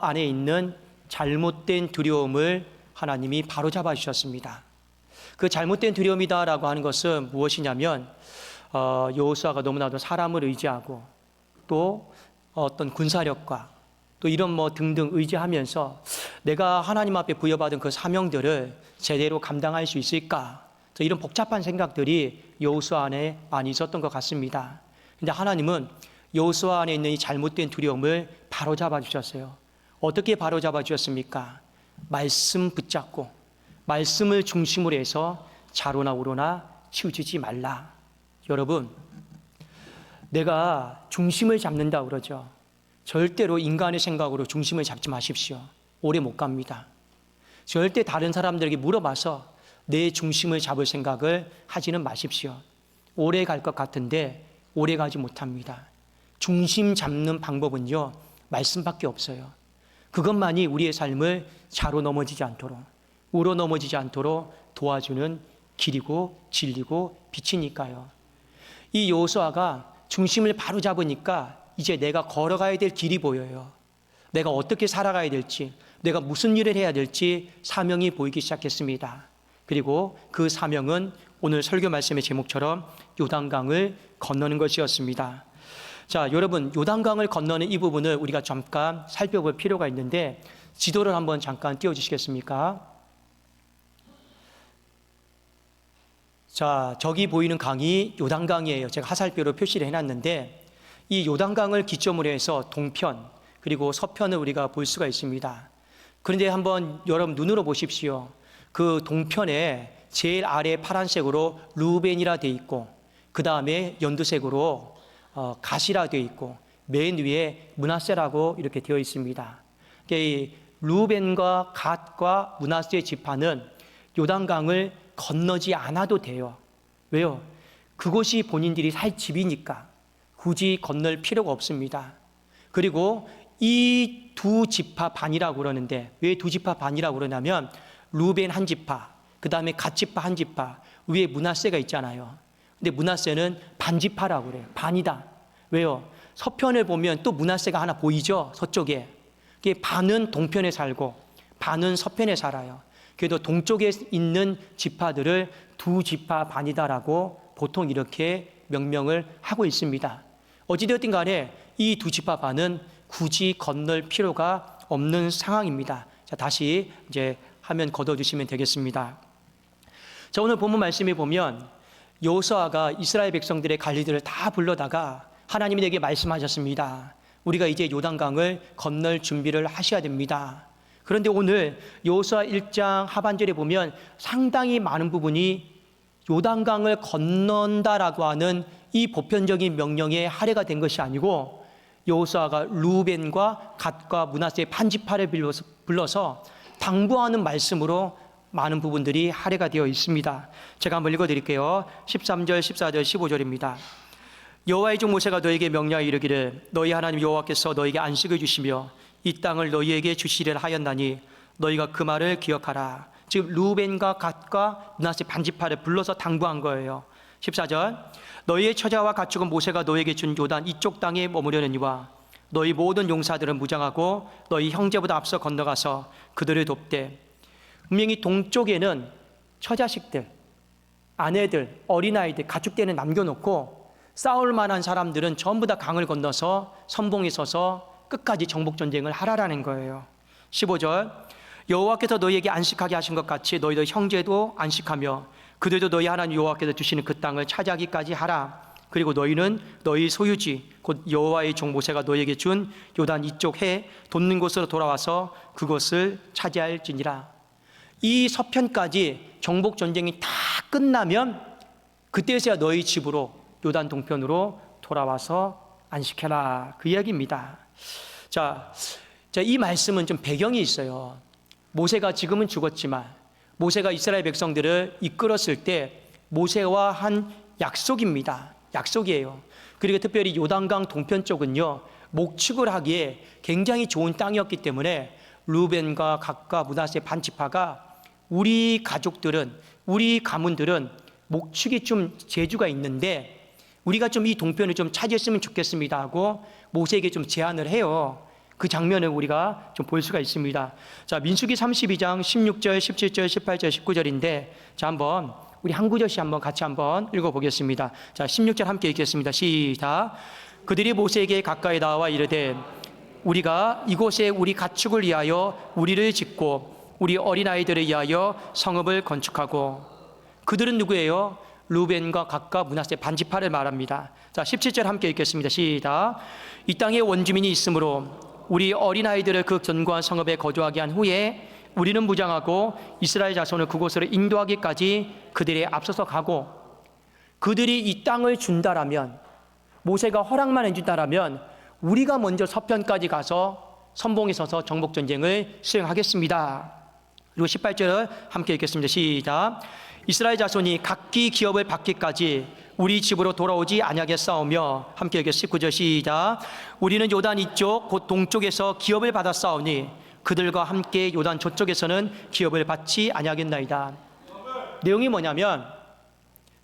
안에 있는 잘못된 두려움을 하나님이 바로잡아 주셨습니다. 그 잘못된 두려움이다라고 하는 것은 무엇이냐면 여호수아가 너무나도 사람을 의지하고 또 어떤 군사력과 또 이런 등등 의지하면서 내가 하나님 앞에 부여받은 그 사명들을 제대로 감당할 수 있을까? 이런 복잡한 생각들이 여호수아 안에 많이 있었던 것 같습니다. 근데 하나님은 여호수아 안에 있는 이 잘못된 두려움을 바로잡아 주셨어요. 어떻게 바로잡아 주셨습니까? 말씀 붙잡고 말씀을 중심으로 해서 좌로나 우로나 치우치지 말라. 여러분, 내가 중심을 잡는다 그러죠. 절대로 인간의 생각으로 중심을 잡지 마십시오. 오래 못 갑니다. 절대 다른 사람들에게 물어봐서 내 중심을 잡을 생각을 하지는 마십시오. 오래 갈 것 같은데 오래 가지 못합니다. 중심 잡는 방법은요, 말씀밖에 없어요. 그것만이 우리의 삶을 좌로 넘어지지 않도록, 우로 넘어지지 않도록 도와주는 길이고 진리고 빛이니까요. 이 여호수아가 중심을 바로 잡으니까 이제 내가 걸어가야 될 길이 보여요. 내가 어떻게 살아가야 될지, 내가 무슨 일을 해야 될지 사명이 보이기 시작했습니다. 그리고 그 사명은 오늘 설교 말씀의 제목처럼 요단강을 건너는 것이었습니다. 자, 여러분, 요단강을 건너는 이 부분을 우리가 잠깐 살펴볼 필요가 있는데 지도를 한번 잠깐 띄워주시겠습니까? 자, 저기 보이는 강이 요단강이에요. 제가 하살표로 표시를 해놨는데 이 요단강을 기점으로 해서 동편 그리고 서편을 우리가 볼 수가 있습니다. 그런데 한번 여러분 눈으로 보십시오. 그 동편에 제일 아래 파란색으로 루벤이라 되어 있고 그 다음에 연두색으로 갓이라 되어 있고 맨 위에 므낫세라고 이렇게 되어 있습니다. 이 루벤과 갓과 므낫세 지파는 요단강을 건너지 않아도 돼요. 왜요? 그곳이 본인들이 살 집이니까 굳이 건널 필요가 없습니다. 그리고 이 두 지파 반이라고 그러는데 왜 두 지파 반이라고 그러냐면 루벤 한 지파, 그 다음에 갓 지파 한 지파, 위에 므낫세가 있잖아요. 근데 므낫세는 반지파라고 그래요. 반이다. 왜요? 서편을 보면 또 므낫세가 하나 보이죠? 서쪽에. 반은 동편에 살고 반은 서편에 살아요. 그래도 동쪽에 있는 지파들을 두 지파 반이다라고 보통 이렇게 명명을 하고 있습니다. 어찌되었든 간에 이 두 지파 반은 굳이 건널 필요가 없는 상황입니다. 자, 다시 이제 화면 걷어주시면 되겠습니다. 자, 오늘 본문 말씀에 보면 여호수아가 이스라엘 백성들의 관리들을 다 불러다가 하나님이 내게 말씀하셨습니다. 우리가 이제 요단강을 건널 준비를 하셔야 됩니다. 그런데 오늘 여호수아 1장 하반절에 보면 상당히 많은 부분이 요단강을 건넌다라고 하는 이 보편적인 명령에 할애가 된 것이 아니고 여호수아가 루벤과 갓과 므낫세의 반지파를 불러서 당부하는 말씀으로 많은 부분들이 할애가 되어 있습니다. 제가 한번 읽어드릴게요. 13절, 14절, 15절입니다. 여호와의 종 모세가 너에게 명령하여 이르기를 너희 하나님 여호와께서 너에게 안식을 주시며 이 땅을 너희에게 주시리라 하였나니 너희가 그 말을 기억하라. 지금 루벤과 갓과 므낫세 반지파를 불러서 당부한 거예요. 14절 너희의 처자와 가축은 모세가 너에게 준 요단 이쪽 땅에 머무려느니와 너희 모든 용사들은 무장하고 너희 형제보다 앞서 건너가서 그들을 돕되 분명히 동쪽에는 처자식들, 아내들, 어린아이들, 가축대는 남겨놓고 싸울 만한 사람들은 전부 다 강을 건너서 선봉에 서서 끝까지 정복전쟁을 하라라는 거예요. 15절 여호와께서 너희에게 안식하게 하신 것 같이 너희들 형제도 안식하며 그들도 너희 하나님 여호와께서 주시는 그 땅을 차지하기까지 하라. 그리고 너희는 너희 소유지 곧 여호와의 종 모세가 너희에게 준 요단 이쪽 해 돋는 곳으로 돌아와서 그것을 차지할지니라. 이 서편까지 정복전쟁이 다 끝나면 그때서야 너희 집으로 요단 동편으로 돌아와서 안식해라. 그 이야기입니다. 자, 이 말씀은 좀 배경이 있어요. 모세가 지금은 죽었지만 모세가 이스라엘 백성들을 이끌었을 때 모세와 한 약속입니다. 약속이에요. 그리고 특별히 요단강 동편 쪽은요, 목축을 하기에 굉장히 좋은 땅이었기 때문에 루벤과 갓과 므낫세 반지파가 우리 가족들은, 우리 가문들은 목축이 좀 재주가 있는데 우리가 좀 이 동편을 좀 차지했으면 좋겠습니다 하고 모세에게 좀 제안을 해요. 그 장면을 우리가 좀 볼 수가 있습니다. 자, 민수기 32장 16절, 17절, 18절, 19절인데 자, 한번 우리 한 구절씩 한번 같이 한번 읽어보겠습니다. 자, 16절 함께 읽겠습니다. 시작. 그들이 모세에게 가까이 나와 이르되 우리가 이곳에 우리 가축을 위하여 우리를 짓고 우리 어린아이들을 위하여 성읍을 건축하고, 그들은 누구예요? 루벤과 gad과 므낫세 반지파를 말합니다. 자, 17절 함께 읽겠습니다. 시작. 이 땅에 원주민이 있으므로 우리 어린아이들을 그 견고한 성읍에 거주하게 한 후에 우리는 무장하고 이스라엘 자손을 그곳으로 인도하기까지 그들의 앞서서 가고, 그들이 이 땅을 준다라면, 모세가 허락만 해준다라면 우리가 먼저 서편까지 가서 선봉에 서서 정복전쟁을 수행하겠습니다. 그리고 18절 함께 읽겠습니다. 시작. 이스라엘 자손이 각기 기업을 받기까지 우리 집으로 돌아오지 아니하겠사오며, 함께 읽겠습니다. 19절 시작. 우리는 요단 이쪽 곧 동쪽에서 기업을 받았사오니 그들과 함께 요단 저쪽에서는 기업을 받지 아니하겠나이다. 내용이 뭐냐면,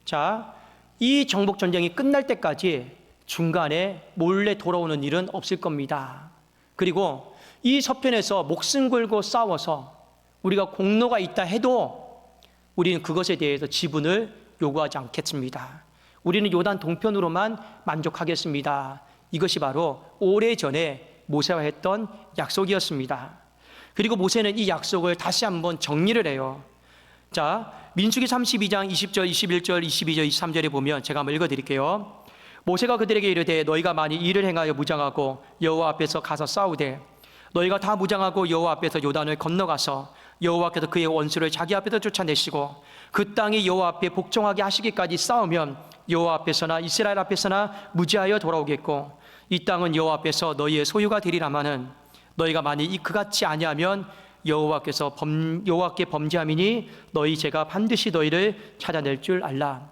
자, 이 정복전쟁이 끝날 때까지 중간에 몰래 돌아오는 일은 없을 겁니다. 그리고 이 서편에서 목숨 걸고 싸워서 우리가 공로가 있다 해도 우리는 그것에 대해서 지분을 요구하지 않겠습니다. 우리는 요단 동편으로만 만족하겠습니다. 이것이 바로 오래전에 모세와 했던 약속이었습니다. 그리고 모세는 이 약속을 다시 한번 정리를 해요. 자, 민수기 32장 20절, 21절, 22절, 23절에 보면 제가 한번 읽어드릴게요. 모세가 그들에게 이르되 너희가 만일 이를 행하여 무장하고 여호와 앞에서 가서 싸우되 너희가 다 무장하고 여호와 앞에서 요단을 건너가서 여호와께서 그의 원수를 자기 앞에서 쫓아내시고 그 땅이 여호와 앞에 복종하게 하시기까지 싸우면 여호와 앞에서나 이스라엘 앞에서나 무지하여 돌아오겠고, 이 땅은 여호와 앞에서 너희의 소유가 되리라마는 너희가 만일 그같이 아니하면 여호와께 범죄함이니 너희 죄가 반드시 너희를 찾아낼 줄 알라.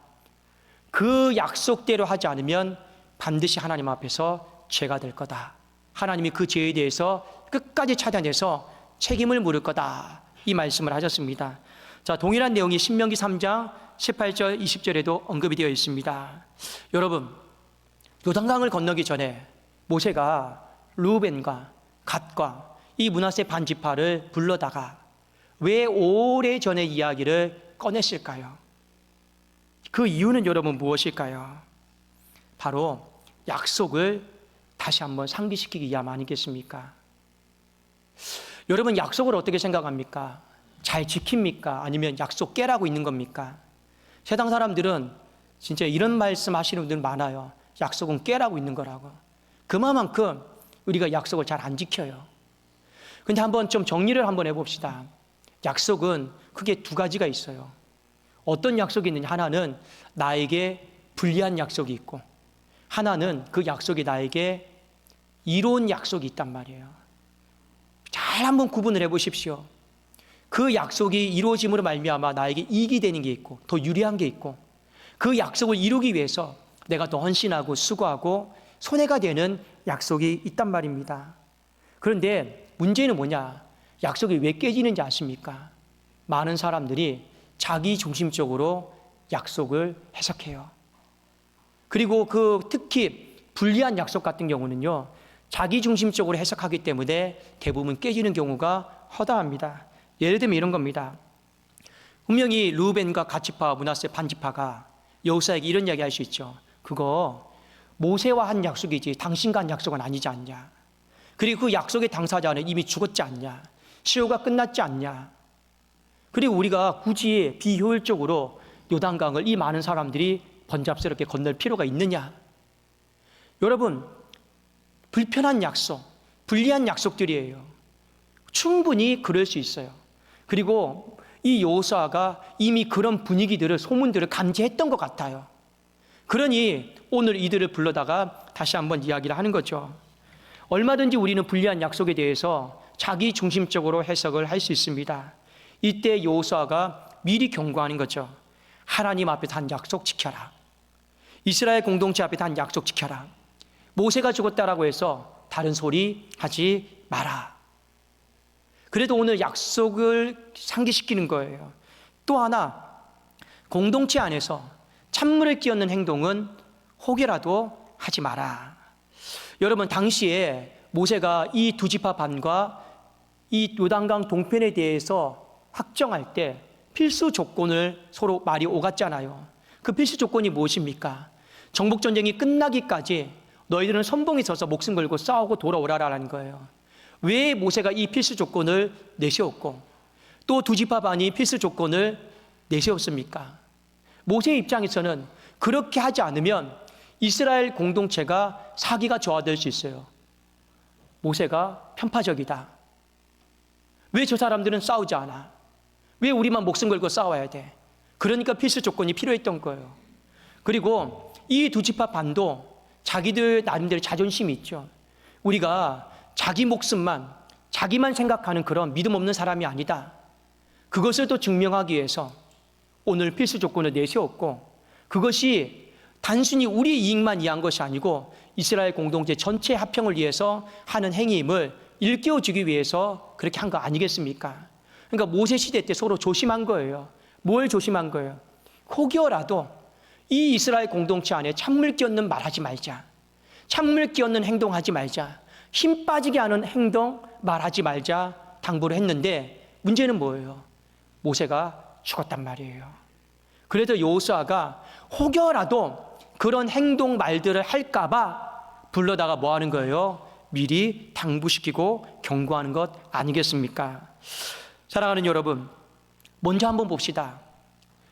그 약속대로 하지 않으면 반드시 하나님 앞에서 죄가 될 거다. 하나님이 그 죄에 대해서 끝까지 찾아내서 책임을 물을 거다. 이 말씀을 하셨습니다. 자, 동일한 내용이 신명기 3장 18절 20절에도 언급이 되어 있습니다. 여러분, 요단강을 건너기 전에 모세가 루벤과 gad과 이 므낫세 반지파를 불러다가 왜 오래전의 이야기를 꺼냈을까요? 그 이유는 여러분 무엇일까요? 바로 약속을 다시 한번 상기시키기 위함 아니겠습니까? 여러분, 약속을 어떻게 생각합니까? 잘 지킵니까? 아니면 약속 깨라고 있는 겁니까? 세상 사람들은 진짜 이런 말씀 하시는 분들 많아요. 약속은 깨라고 있는 거라고. 그만큼 우리가 약속을 잘 안 지켜요. 근데 한번 좀 정리를 한번 해봅시다. 약속은 크게 두 가지가 있어요. 어떤 약속이 있느냐? 하나는 나에게 불리한 약속이 있고, 하나는 그 약속이 나에게 이로운 약속이 있단 말이에요. 잘 한번 구분을 해보십시오. 그 약속이 이루어짐으로 말미암아 나에게 이익이 되는 게 있고 더 유리한 게 있고, 그 약속을 이루기 위해서 내가 더 헌신하고 수고하고 손해가 되는 약속이 있단 말입니다. 그런데 문제는 뭐냐? 약속이 왜 깨지는지 아십니까? 많은 사람들이 자기 중심적으로 약속을 해석해요. 그리고 특히 불리한 약속 같은 경우는요, 자기 중심적으로 해석하기 때문에 대부분 깨지는 경우가 허다합니다. 예를 들면 이런 겁니다. 분명히 루벤과 갓지파, 므낫세 반지파가 여호수아에게 이런 이야기 할 수 있죠. 그거 모세와 한 약속이지 당신과 한 약속은 아니지 않냐. 그리고 그 약속의 당사자는 이미 죽었지 않냐. 시효가 끝났지 않냐. 그리고 우리가 굳이 비효율적으로 요단강을 이 많은 사람들이 번잡스럽게 건널 필요가 있느냐. 여러분, 불편한 약속, 불리한 약속들이에요. 충분히 그럴 수 있어요. 그리고 이 여호수아가 이미 그런 분위기들을, 소문들을 감지했던 것 같아요. 그러니 오늘 이들을 불러다가 다시 한번 이야기를 하는 거죠. 얼마든지 우리는 불리한 약속에 대해서 자기 중심적으로 해석을 할 수 있습니다. 이때 여호수아가 미리 경고하는 거죠. 하나님 앞에서 한 약속 지켜라. 이스라엘 공동체 앞에서 한 약속 지켜라. 모세가 죽었다라고 해서 다른 소리 하지 마라. 그래도 오늘 약속을 상기시키는 거예요. 또 하나, 공동체 안에서 찬물을 끼얹는 행동은 혹여라도 하지 마라. 여러분, 당시에 모세가 이 두 지파 반과 이 요단강 동편에 대해서 확정할 때 필수 조건을 서로 말이 오갔잖아요. 그 필수 조건이 무엇입니까? 정복전쟁이 끝나기까지 너희들은 선봉에 서서 목숨 걸고 싸우고 돌아오라라는 거예요. 왜 모세가 이 필수 조건을 내세웠고 또 두 지파 반이 필수 조건을 내세웠습니까? 모세의 입장에서는 그렇게 하지 않으면 이스라엘 공동체가 사기가 저하될 수 있어요. 모세가 편파적이다. 왜 저 사람들은 싸우지 않아? 왜 우리만 목숨 걸고 싸워야 돼? 그러니까 필수 조건이 필요했던 거예요. 그리고 이 두 지파 반도 자기들 나름대로 자존심이 있죠. 우리가 자기 목숨만, 자기만 생각하는 그런 믿음 없는 사람이 아니다. 그것을 또 증명하기 위해서 오늘 필수 조건을 내세웠고, 그것이 단순히 우리 이익만 위한 것이 아니고 이스라엘 공동체 전체 합평을 위해서 하는 행위임을 일깨워주기 위해서 그렇게 한 거 아니겠습니까? 그러니까 모세 시대 때 서로 조심한 거예요. 뭘 조심한 거예요? 혹여라도 이 이스라엘 공동체 안에 찬물 끼얹는 말하지 말자. 찬물 끼얹는 행동하지 말자. 힘 빠지게 하는 행동 말하지 말자 당부를 했는데 문제는 뭐예요? 모세가 죽었단 말이에요. 그래서 여호수아가 혹여라도 그런 행동 말들을 할까봐 불러다가 뭐 하는 거예요? 미리 당부시키고 경고하는 것 아니겠습니까? 사랑하는 여러분, 먼저 한번 봅시다.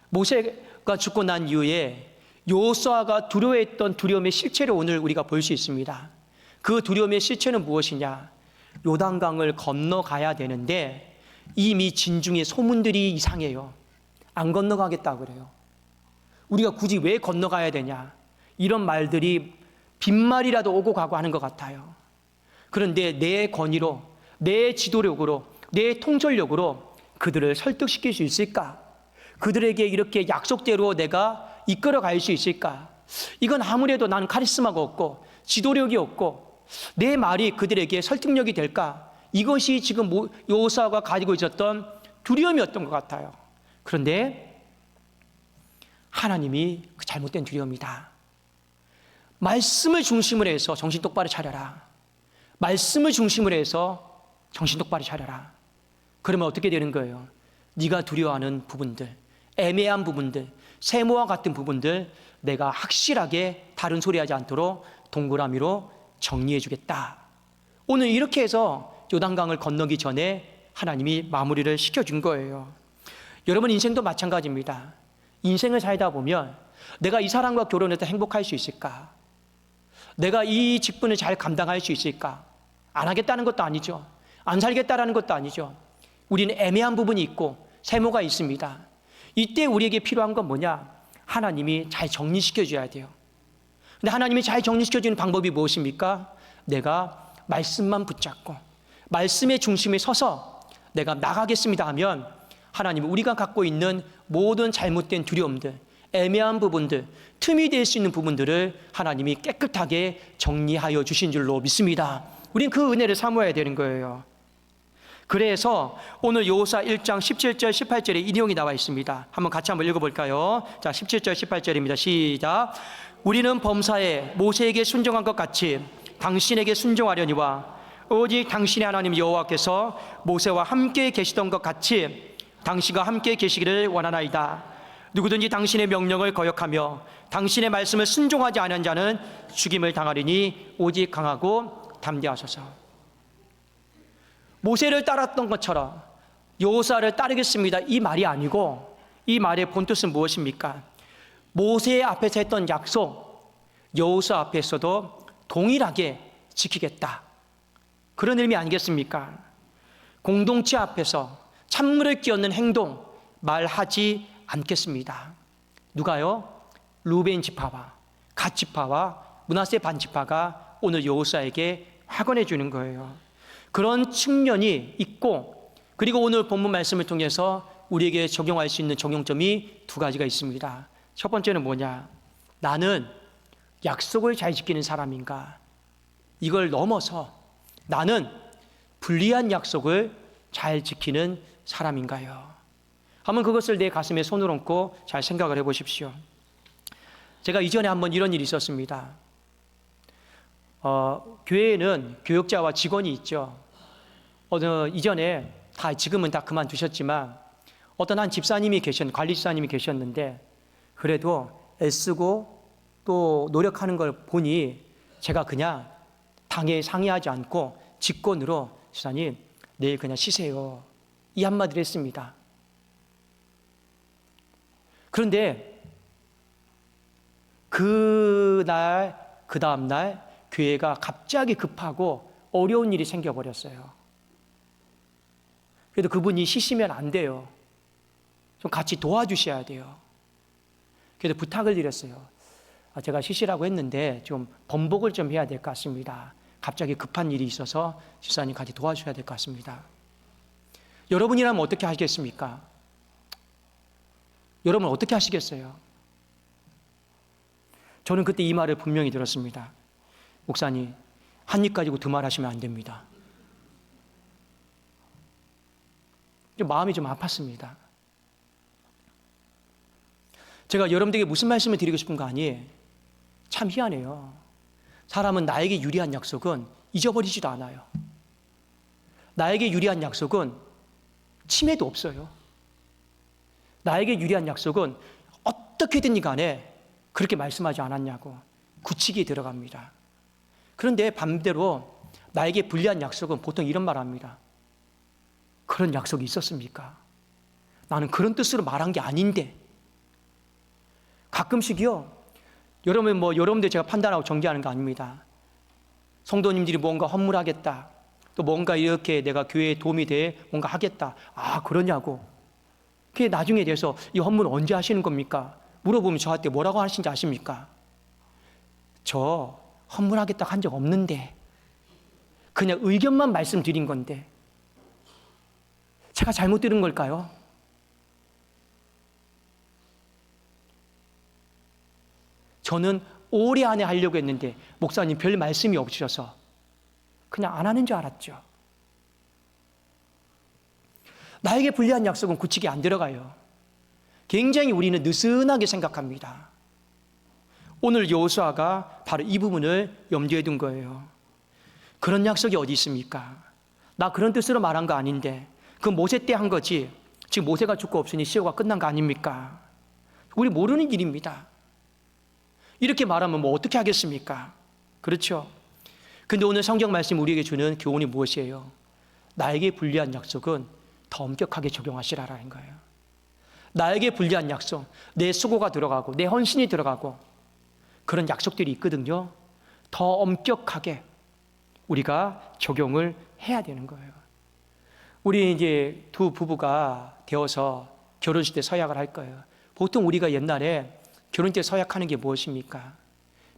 모세가 죽고 난 이후에 여호수아가 두려워했던 두려움의 실체를 오늘 우리가 볼 수 있습니다. 그 두려움의 실체는 무엇이냐? 요단강을 건너가야 되는데 이미 진중에 소문들이 이상해요. 안 건너가겠다 그래요. 우리가 굳이 왜 건너가야 되냐? 이런 말들이 빈말이라도 오고 가고 하는 것 같아요. 그런데 내 권위로, 내 지도력으로, 내 통솔력으로 그들을 설득시킬 수 있을까? 그들에게 이렇게 약속대로 내가 이끌어 갈 수 있을까? 이건 아무래도 나는 카리스마가 없고 지도력이 없고 내 말이 그들에게 설득력이 될까? 이것이 지금 여호수아가 가지고 있었던 두려움이었던 것 같아요. 그런데 하나님이 그 잘못된 두려움이다. 말씀을 중심으로 해서 정신 똑바로 차려라. 말씀을 중심으로 해서 정신 똑바로 차려라. 그러면 어떻게 되는 거예요? 네가 두려워하는 부분들, 애매한 부분들, 세모와 같은 부분들 내가 확실하게 다른 소리 하지 않도록 동그라미로 정리해 주겠다. 오늘 이렇게 해서 요단강을 건너기 전에 하나님이 마무리를 시켜준 거예요. 여러분 인생도 마찬가지입니다. 인생을 살다 보면 내가 이 사람과 결혼해서 행복할 수 있을까? 내가 이 직분을 잘 감당할 수 있을까? 안 하겠다는 것도 아니죠. 안 살겠다는 것도 아니죠. 우리는 애매한 부분이 있고 세모가 있습니다. 이때 우리에게 필요한 건 뭐냐? 하나님이 잘 정리시켜 줘야 돼요. 근데 하나님이 잘 정리시켜 주는 방법이 무엇입니까? 내가 말씀만 붙잡고 말씀의 중심에 서서 내가 나가겠습니다 하면 하나님은 우리가 갖고 있는 모든 잘못된 두려움들, 애매한 부분들, 틈이 될 수 있는 부분들을 하나님이 깨끗하게 정리하여 주신 줄로 믿습니다. 우린 그 은혜를 사모해야 되는 거예요. 그래서 오늘 여호수아 1장 17절 18절에 이 내용이 나와 있습니다. 한번 같이 한번 읽어볼까요? 자, 17절 18절입니다. 시작. 우리는 범사에 모세에게 순종한 것 같이 당신에게 순종하려니와 오직 당신의 하나님 여호와께서 모세와 함께 계시던 것 같이 당신과 함께 계시기를 원하나이다. 누구든지 당신의 명령을 거역하며 당신의 말씀을 순종하지 않은 자는 죽임을 당하리니 오직 강하고 담대하소서. 모세를 따랐던 것처럼 여호수아를 따르겠습니다 이 말이 아니고 이 말의 본뜻은 무엇입니까? 모세 앞에서 했던 약속 여호수아 앞에서도 동일하게 지키겠다, 그런 의미 아니겠습니까? 공동체 앞에서 찬물을 끼얹는 행동 말하지 않겠습니다. 누가요? 루벤 지파와 갓 지파와 므낫세 반 지파가 오늘 여호수아에게 확언해 주는 거예요. 그런 측면이 있고, 그리고 오늘 본문 말씀을 통해서 우리에게 적용할 수 있는 적용점이 두 가지가 있습니다. 첫 번째는 뭐냐? 나는 약속을 잘 지키는 사람인가? 이걸 넘어서 나는 불리한 약속을 잘 지키는 사람인가요? 한번 그것을 내 가슴에 손을 얹고 잘 생각을 해보십시오. 제가 이전에 한번 이런 일이 있었습니다. 교회에는 교역자와 직원이 있죠. 이전에 지금은 다 그만두셨지만 어떤 한 집사님이 관리집사님이 계셨는데 그래도 애쓰고 또 노력하는 걸 보니 제가 그냥 당에 상의하지 않고 직권으로 집사님 내일 그냥 쉬세요. 이 한마디를 했습니다. 그런데 그 다음날 교회가 갑자기 급하고 어려운 일이 생겨버렸어요. 그래도 그분이 쉬시면 안 돼요. 좀 같이 도와주셔야 돼요. 그래서 부탁을 드렸어요. 제가 쉬시라고 했는데 좀 번복을 좀 해야 될 것 같습니다. 갑자기 급한 일이 있어서 집사님 같이 도와주셔야 될 것 같습니다. 여러분이라면 어떻게 하시겠습니까? 여러분 어떻게 하시겠어요? 저는 그때 이 말을 분명히 들었습니다. 목사님, 한 입 가지고 두 말 하시면 안 됩니다. 마음이 좀 아팠습니다. 제가 여러분들에게 무슨 말씀을 드리고 싶은 거 아니에요? 참 희한해요. 사람은 나에게 유리한 약속은 잊어버리지도 않아요. 나에게 유리한 약속은 침해도 없어요. 나에게 유리한 약속은 어떻게든 간에 그렇게 말씀하지 않았냐고 굳히기에 들어갑니다. 그런데 반대로 나에게 불리한 약속은 보통 이런 말 합니다. 그런 약속이 있었습니까? 나는 그런 뜻으로 말한 게 아닌데. 가끔씩요, 여러분들 제가 판단하고 정죄하는 거 아닙니다. 성도님들이 뭔가 헌물하겠다, 또 뭔가 이렇게 내가 교회에 도움이 돼 뭔가 하겠다. 그러냐고. 그게 나중에 돼서 이 헌물 언제 하시는 겁니까? 물어보면 저한테 뭐라고 하시는지 아십니까? 저 헌물하겠다고 한 적 없는데 그냥 의견만 말씀드린 건데 제가 잘못 들은 걸까요? 저는 올해 안에 하려고 했는데 목사님 별 말씀이 없으셔서 그냥 안 하는 줄 알았죠. 나에게 불리한 약속은 굳히게 안 들어가요. 굉장히 우리는 느슨하게 생각합니다. 오늘 여호수아가 바로 이 부분을 염두에 둔 거예요. 그런 약속이 어디 있습니까? 나 그런 뜻으로 말한 거 아닌데 그 모세 때 한 거지 지금 모세가 죽고 없으니 시효가 끝난 거 아닙니까? 우리 모르는 일입니다. 이렇게 말하면 뭐 어떻게 하겠습니까? 그렇죠? 근데 오늘 성경 말씀 우리에게 주는 교훈이 무엇이에요? 나에게 불리한 약속은 더 엄격하게 적용하시라라는 거예요. 나에게 불리한 약속, 내 수고가 들어가고 내 헌신이 들어가고 그런 약속들이 있거든요. 더 엄격하게 우리가 적용을 해야 되는 거예요. 우리 이제 두 부부가 되어서 결혼식 때 서약을 할 거예요. 보통 우리가 옛날에 결혼 때 서약하는 게 무엇입니까?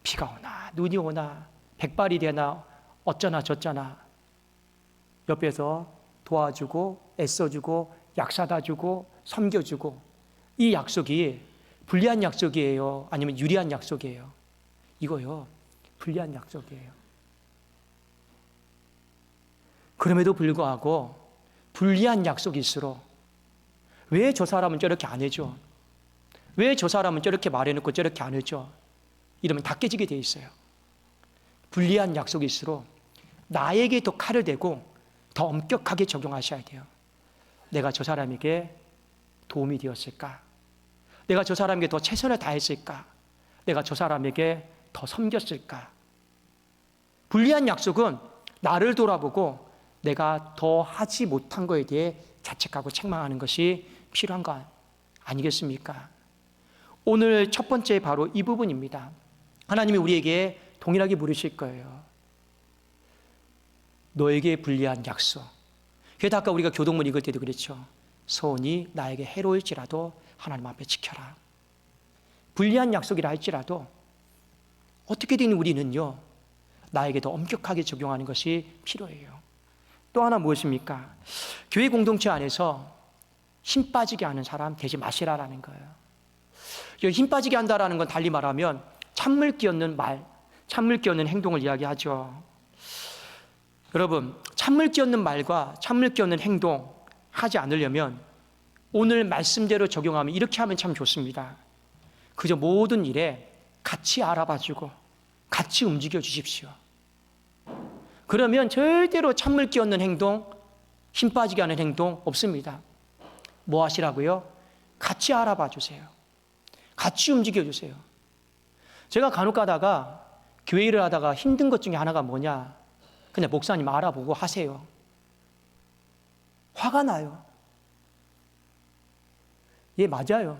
비가 오나 눈이 오나 백발이 되나 어쩌나 저쩌나 옆에서 도와주고 애써주고 약 사다 주고 섬겨주고 이 약속이 불리한 약속이에요? 아니면 유리한 약속이에요? 이거요, 불리한 약속이에요. 그럼에도 불구하고 불리한 약속일수록 왜 저 사람은 저렇게 안 해줘? 왜 저 사람은 저렇게 말해놓고 저렇게 안 해줘? 이러면 다 깨지게 돼 있어요. 불리한 약속일수록 나에게 더 칼을 대고 더 엄격하게 적용하셔야 돼요. 내가 저 사람에게 도움이 되었을까? 내가 저 사람에게 더 최선을 다했을까? 내가 저 사람에게 더 섬겼을까? 불리한 약속은 나를 돌아보고 내가 더 하지 못한 것에 대해 자책하고 책망하는 것이 필요한 것 아니겠습니까? 오늘 첫 번째 바로 이 부분입니다. 하나님이 우리에게 동일하게 물으실 거예요. 너에게 불리한 약속. 그래도 아까 우리가 교동문 읽을 때도 그랬죠. 소원이 나에게 해로울지라도 하나님 앞에 지켜라. 불리한 약속이라 할지라도 어떻게든 우리는요, 나에게 더 엄격하게 적용하는 것이 필요해요. 또 하나 무엇입니까? 교회 공동체 안에서 힘 빠지게 하는 사람 되지 마시라라는 거예요. 힘 빠지게 한다라는 건 달리 말하면 찬물 끼얹는 말, 찬물 끼얹는 행동을 이야기하죠. 여러분, 찬물 끼얹는 말과 찬물 끼얹는 행동 하지 않으려면 오늘 말씀대로 적용하면 이렇게 하면 참 좋습니다. 그저 모든 일에 같이 알아봐주고 같이 움직여 주십시오. 그러면 절대로 찬물 끼얹는 행동, 힘 빠지게 하는 행동 없습니다. 뭐 하시라고요? 같이 알아봐 주세요. 같이 움직여 주세요. 제가 간혹 가다가 교회 일을 하다가 힘든 것 중에 하나가 뭐냐? 그냥 목사님 알아보고 하세요. 화가 나요. 예, 맞아요.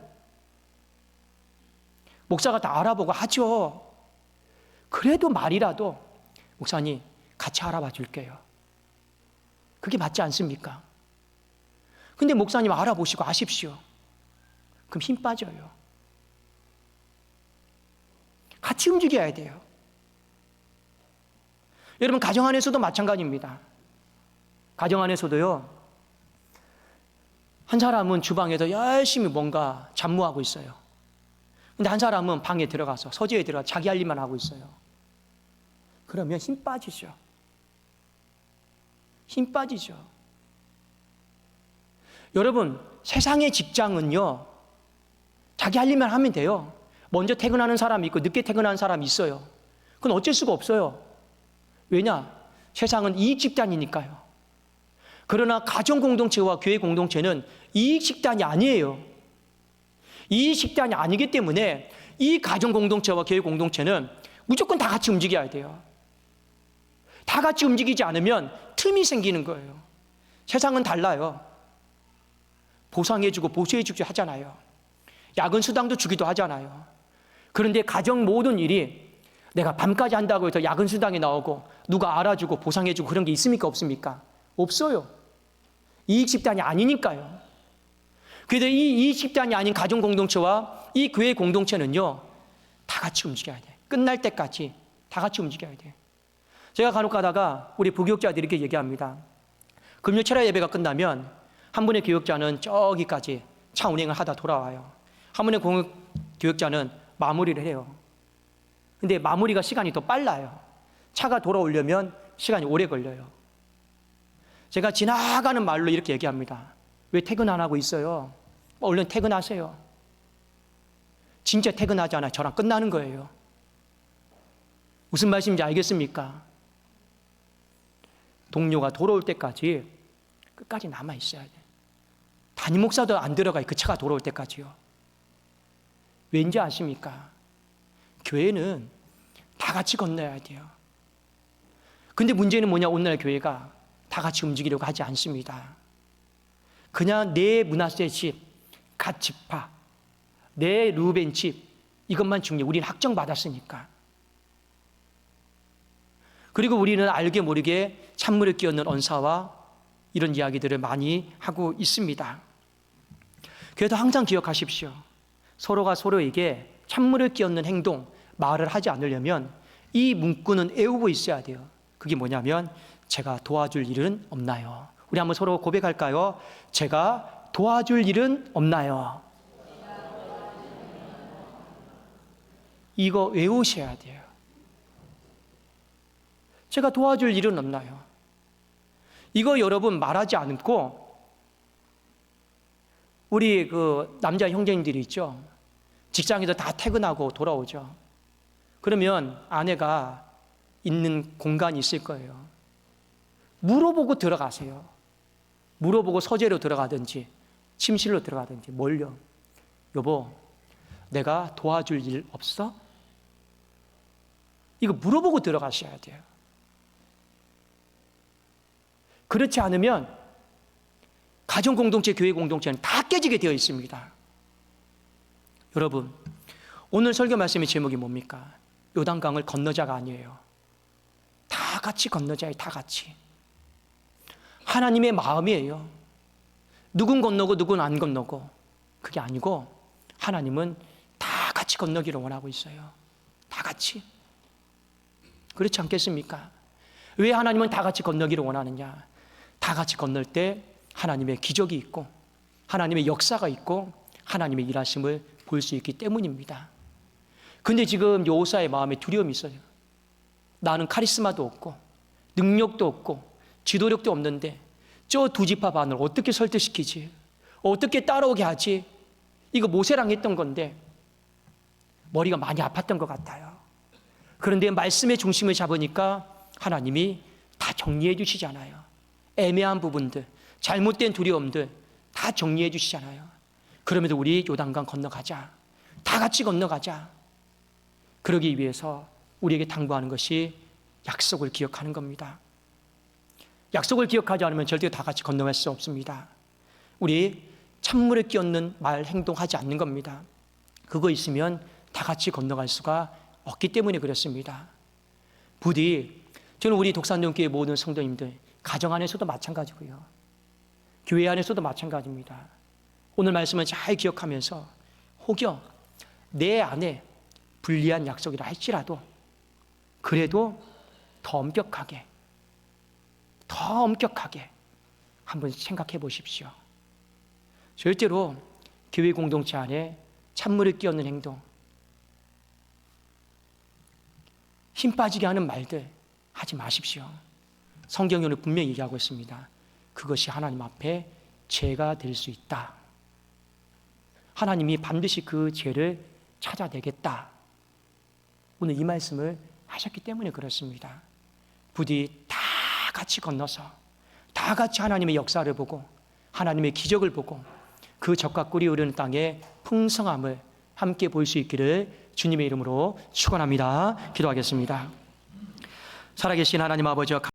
목사가 다 알아보고 하죠. 그래도 말이라도 목사님 같이 알아봐 줄게요. 그게 맞지 않습니까? 근데 목사님 알아보시고 하십시오. 그럼 힘 빠져요. 같이 움직여야 돼요. 여러분, 가정 안에서도 마찬가지입니다. 가정 안에서도요, 한 사람은 주방에서 열심히 뭔가 잡무하고 있어요. 근데 한 사람은 방에 들어가서, 서재에 들어가서 자기 할 일만 하고 있어요. 그러면 힘 빠지죠. 힘 빠지죠. 여러분, 세상의 직장은요, 자기 할 일만 하면 돼요. 먼저 퇴근하는 사람이 있고 늦게 퇴근하는 사람이 있어요. 그건 어쩔 수가 없어요. 왜냐? 세상은 이익 집단이니까요. 그러나 가정 공동체와 교회 공동체는 이익 집단이 아니에요. 이익 집단이 아니기 때문에 이 가정 공동체와 교회 공동체는 무조건 다 같이 움직여야 돼요. 다 같이 움직이지 않으면 틈이 생기는 거예요. 세상은 달라요. 보상해주고 보수해주기도 하잖아요. 야근 수당도 주기도 하잖아요. 그런데 가정 모든 일이 내가 밤까지 한다고 해서 야근 수당이 나오고 누가 알아주고 보상해주고 그런 게 있습니까? 없습니까? 없어요. 이익 집단이 아니니까요. 그래서 이 이익 집단이 아닌 가정 공동체와 이 교회 공동체는요, 다 같이 움직여야 돼. 끝날 때까지 다 같이 움직여야 돼. 제가 간혹 가다가 우리 부교육자들이 이렇게 얘기합니다. 금요 철야 예배가 끝나면 한 분의 교육자는 저기까지 차 운행을 하다 돌아와요. 한 분의 교육자는 마무리를 해요. 근데 마무리가 시간이 더 빨라요. 차가 돌아오려면 시간이 오래 걸려요. 제가 지나가는 말로 이렇게 얘기합니다. 왜 퇴근 안 하고 있어요? 얼른 퇴근하세요. 진짜 퇴근하지 않아요. 저랑 끝나는 거예요. 무슨 말씀인지 알겠습니까? 동료가 돌아올 때까지 끝까지 남아 있어야 돼. 담임 목사도 안 들어가요. 그 차가 돌아올 때까지요. 왠지 아십니까? 교회는 다 같이 건너야 돼요. 근데 문제는 뭐냐? 오늘날 교회가 다 같이 움직이려고 하지 않습니다. 그냥 내 므낫세 집, 갓 지파, 내 루벤 집, 이것만 중요해. 우리는 확정받았으니까. 그리고 우리는 알게 모르게 찬물을 끼얹는 언사와 이런 이야기들을 많이 하고 있습니다. 그래도 항상 기억하십시오. 서로가 서로에게 찬물을 끼얹는 행동, 말을 하지 않으려면 이 문구는 외우고 있어야 돼요. 그게 뭐냐면 제가 도와줄 일은 없나요? 우리 한번 서로 고백할까요? 제가 도와줄 일은 없나요? 이거 외우셔야 돼요. 제가 도와줄 일은 없나요? 이거 여러분 말하지 않고 우리 그 남자 형제님들이 있죠. 직장에서 다 퇴근하고 돌아오죠. 그러면 아내가 있는 공간이 있을 거예요. 물어보고 들어가세요. 물어보고 서재로 들어가든지 침실로 들어가든지. 뭘요? 여보, 내가 도와줄 일 없어? 이거 물어보고 들어가셔야 돼요. 그렇지 않으면 가정 공동체, 교회 공동체는 다 깨지게 되어 있습니다. 여러분, 오늘 설교 말씀의 제목이 뭡니까? 요단강을 건너자가 아니에요. 다 같이 건너자예요. 다 같이. 하나님의 마음이에요. 누군 건너고 누군 안 건너고 그게 아니고 하나님은 다 같이 건너기를 원하고 있어요. 다 같이. 그렇지 않겠습니까? 왜 하나님은 다 같이 건너기를 원하느냐? 다 같이 건널 때 하나님의 기적이 있고 하나님의 역사가 있고 하나님의 일하심을 볼 수 있기 때문입니다. 근데 지금 여호사의 마음에 두려움이 있어요. 나는 카리스마도 없고 능력도 없고 지도력도 없는데 저 두 지파 반을 어떻게 설득시키지? 어떻게 따라오게 하지? 이거 모세랑 했던 건데 머리가 많이 아팠던 것 같아요. 그런데 말씀의 중심을 잡으니까 하나님이 다 정리해 주시잖아요. 애매한 부분들, 잘못된 두려움들 다 정리해 주시잖아요. 그럼에도 우리 요단강 건너가자. 다 같이 건너가자. 그러기 위해서 우리에게 당부하는 것이 약속을 기억하는 겁니다. 약속을 기억하지 않으면 절대 다 같이 건너갈 수 없습니다. 우리 찬물에 끼얹는 말, 행동하지 않는 겁니다. 그거 있으면 다 같이 건너갈 수가 없기 때문에 그렇습니다. 부디 저는 우리 독산동교회 모든 성도님들 가정 안에서도 마찬가지고요. 교회 안에서도 마찬가지입니다. 오늘 말씀을 잘 기억하면서 혹여 내 안에 불리한 약속이라 할지라도 그래도 더 엄격하게 한번 생각해 보십시오. 절대로 교회 공동체 안에 찬물을 끼얹는 행동, 힘 빠지게 하는 말들 하지 마십시오. 성경이 오늘 분명히 얘기하고 있습니다. 그것이 하나님 앞에 죄가 될 수 있다. 하나님이 반드시 그 죄를 찾아내겠다. 오늘 이 말씀을 하셨기 때문에 그렇습니다. 부디 다 같이 건너서 다 같이 하나님의 역사를 보고 하나님의 기적을 보고 그 젖과 꿀이 흐르는 땅의 풍성함을 함께 볼 수 있기를 주님의 이름으로 축원합니다. 기도하겠습니다. 살아계신 하나님 아버지와